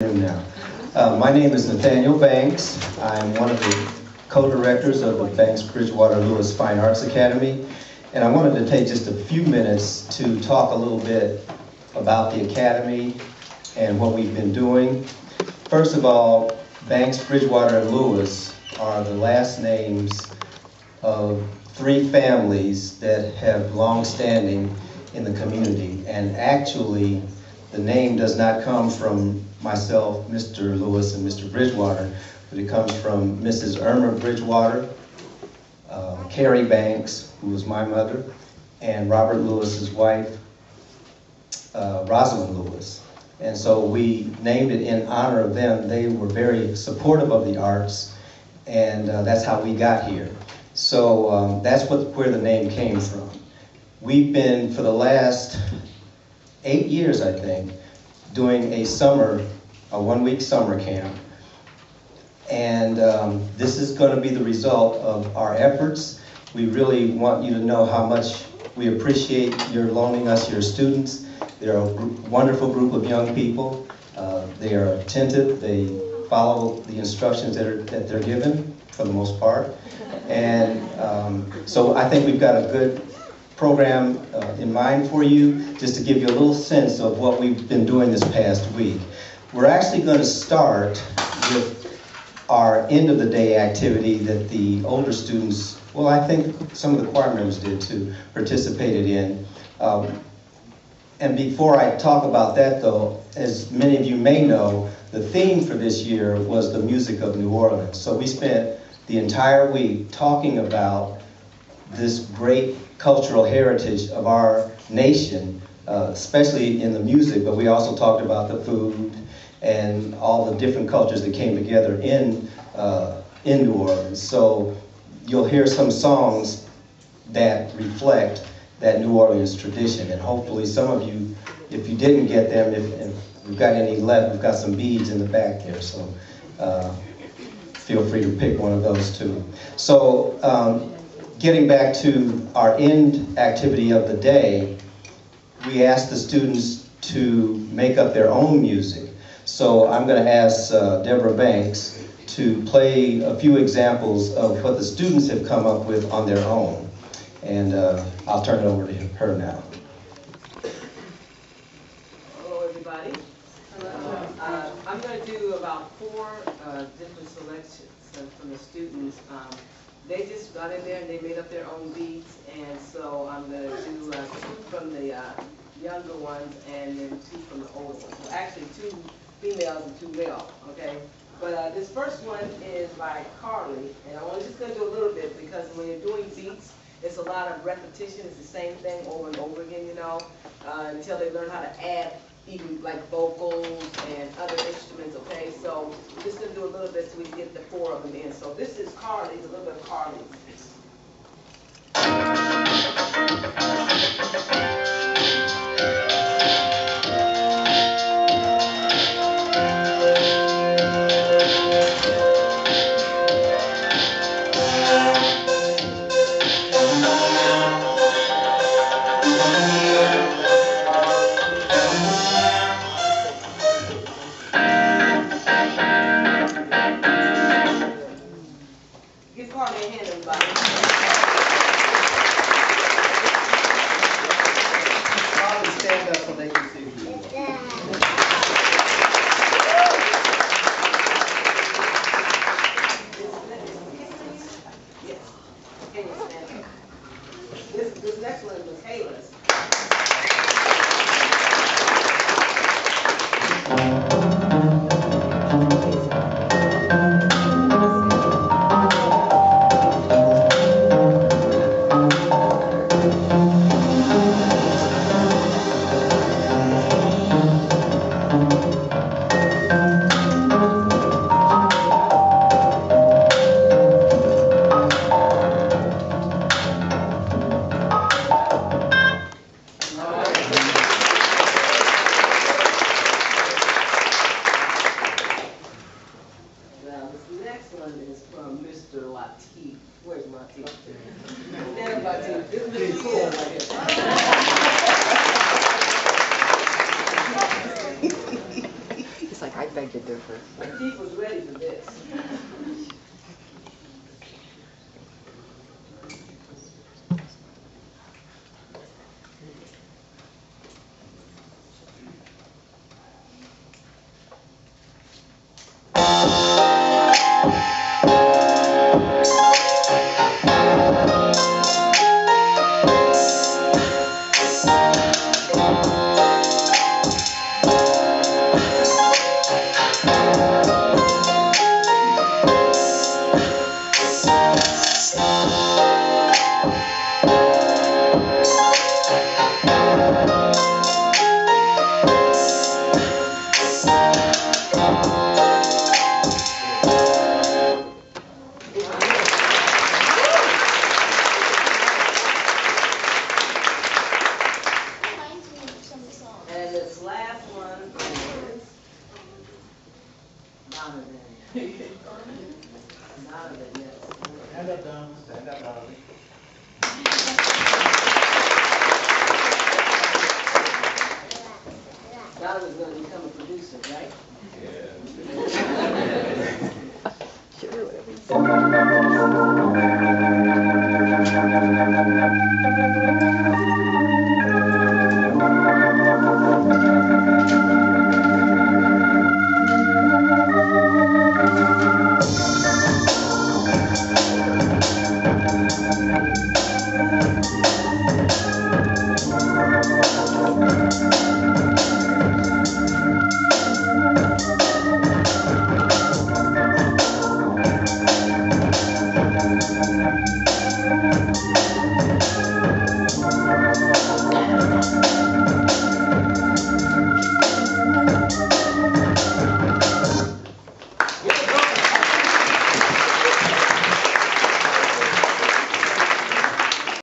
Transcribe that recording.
Now. My name is Nathaniel Banks. I'm one of the co-directors of the Banks Bridgewater Lewis Fine Arts Academy, and I wanted to take just a few minutes to talk a little bit about the Academy and what we've been doing. First of all, Banks, Bridgewater, and Lewis are the last names of three families that have long standing in the community, and actually the name does not come from myself, Mr. Lewis, and Mr. Bridgewater, but it comes from Mrs. Irma Bridgewater, Carrie Banks, who was my mother, and Robert Lewis's wife, Rosalind Lewis. And so we named it in honor of them. They were very supportive of the arts, and that's how we got here. So that's where the name came from. We've been, for the last 8 years, I think, doing a one-week summer camp. And this is going to be the result of our efforts. We really want you to know how much we appreciate your loaning us your students. They're a wonderful group of young people. They are attentive. They follow the instructions that they're given, for the most part. And so I think we've got a good program in mind for you, just to give you a little sense of what we've been doing this past week. We're actually going to start with our end of the day activity that the older students, well, I think some of the choir members did too, participated in. And before I talk about that though, as many of you may know, the theme for this year was the music of New Orleans. So we spent the entire week talking about this great cultural heritage of our nation, especially in the music, but we also talked about the food and all the different cultures that came together in New Orleans. So you'll hear some songs that reflect that New Orleans tradition, and hopefully some of you, if you didn't get them, if we've got any left, we've got some beads in the back there, so feel free to pick one of those too. So getting back to our end activity of the day, we asked the students to make up their own music. So I'm going to ask Deborah Banks to play a few examples of what the students have come up with on their own. And I'll turn it over to her now. Hello, everybody. Hello. I'm going to do about 4 different selections from the students. They just got in there and they made up their own beats, and so I'm going to do 2 from the younger ones and then 2 from the older ones. Well, actually 2 females and 2 male, okay? But this first one is by Carly, and I'm only just going to do a little bit because when you're doing beats, it's a lot of repetition. It's the same thing over and over again, you know, until they learn how to add even like vocals and other instruments, okay? So we're just going to do a little bit so we can get the 4 of them in. So this is Carly's, a little bit of Carly's. Give Carly a hand, everybody. Carly, stand up so they can see you. Yes. Can you stand up? This next one is Michaela's. Where's Latif? Stand up, Latif. This is really cool right here. It's like I begged a difference. Keith was ready for this. And this last one is Donovan. Donovan, yes. Stand up, Don. Stand up, Don. Donovan's gonna become a producer, right?